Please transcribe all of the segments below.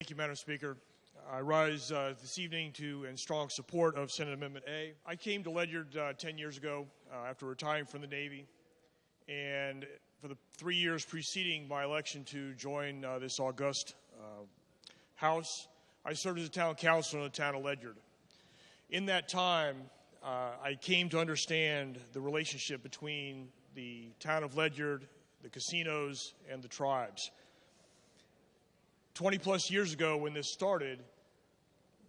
Thank you, Madam Speaker. I rise this evening in strong support of Senate Amendment A. I came to Ledyard 10 years ago after retiring from the Navy, and for the 3 years preceding my election to join this august House, I served as a town councilor in the town of Ledyard. In that time, I came to understand the relationship between the town of Ledyard, the casinos, and the tribes. 20-plus years ago when this started,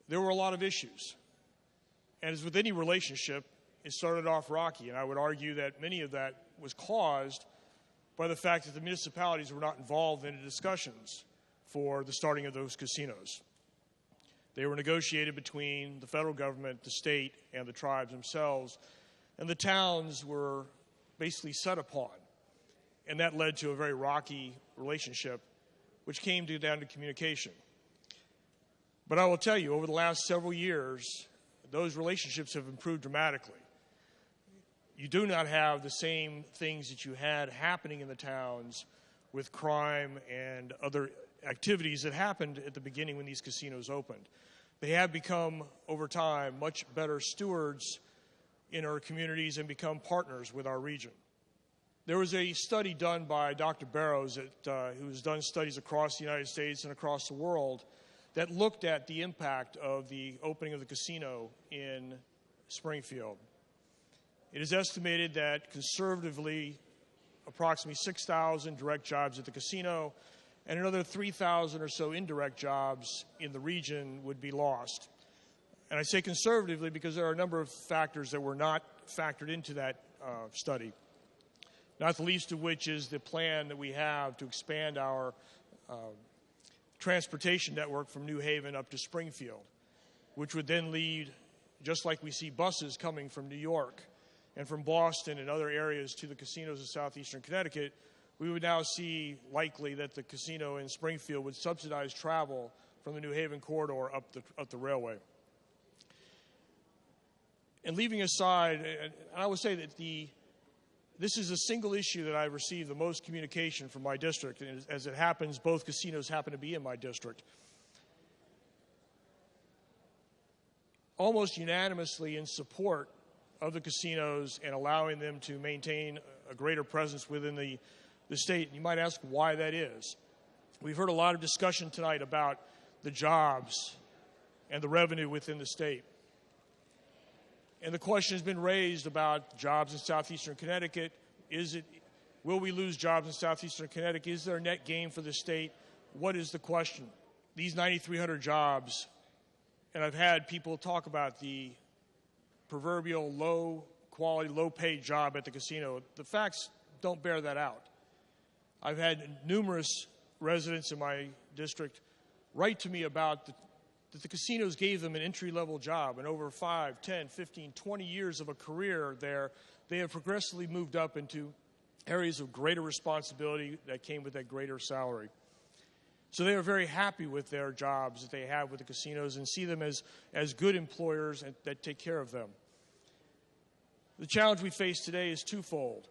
there were a lot of issues. And as with any relationship, it started off rocky, and I would argue that many of that was caused by the fact that the municipalities were not involved in the discussions for the starting of those casinos. They were negotiated between the federal government, the state, and the tribes themselves, and the towns were basically set upon. And that led to a very rocky relationship, which came down to communication. But I will tell you, over the last several years, those relationships have improved dramatically. You do not have the same things that you had happening in the towns with crime and other activities that happened at the beginning when these casinos opened. They have become, over time, much better stewards in our communities and become partners with our region. There was a study done by Dr. Barrows who's done studies across the United States and across the world that looked at the impact of the opening of the casino in Springfield. It is estimated that conservatively approximately 6,000 direct jobs at the casino and another 3,000 or so indirect jobs in the region would be lost. And I say conservatively because there are a number of factors that were not factored into that study, not the least of which is the plan that we have to expand our transportation network from New Haven up to Springfield, which would then lead, just like we see buses coming from New York and from Boston and other areas to the casinos of southeastern Connecticut, we would now see likely that the casino in Springfield would subsidize travel from the New Haven corridor up the railway. And leaving aside, and I would say that this is a single issue that I received the most communication from my district, and as it happens, both casinos happen to be in my district. Almost unanimously in support of the casinos and allowing them to maintain a greater presence within the state. And you might ask why that is. We've heard a lot of discussion tonight about the jobs and the revenue within the state. And the question has been raised about jobs in southeastern Connecticut. Will we lose jobs in southeastern Connecticut? Is there a net gain for the state? What is the question? These 9,300 jobs, and I've had people talk about the proverbial low-quality, low-paid job at the casino. The facts don't bear that out. I've had numerous residents in my district write to me about that the casinos gave them an entry-level job, and over 5, 10, 15, 20 years of a career there, they have progressively moved up into areas of greater responsibility that came with that greater salary. So they are very happy with their jobs that they have with the casinos and see them as good employers that take care of them. The challenge we face today is twofold,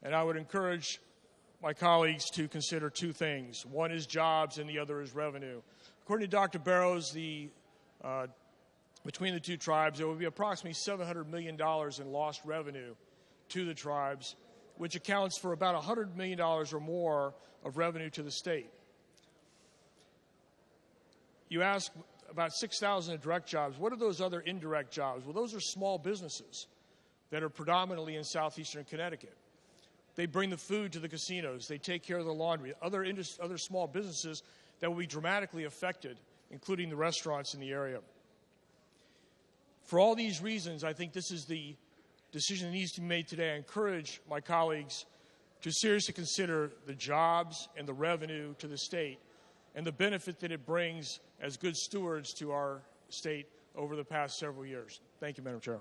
and I would encourage my colleagues to consider two things. One is jobs and the other is revenue. According to Dr. Barrows, between the two tribes, there will be approximately $700 million in lost revenue to the tribes, which accounts for about $100 million or more of revenue to the state. You ask about 6,000 direct jobs. What are those other indirect jobs? Well, those are small businesses that are predominantly in southeastern Connecticut. They bring the food to the casinos. They take care of the laundry. Other small businesses that will be dramatically affected, including the restaurants in the area. For all these reasons, I think this is the decision that needs to be made today. I encourage my colleagues to seriously consider the jobs and the revenue to the state and the benefit that it brings as good stewards to our state over the past several years. Thank you, Madam Chair.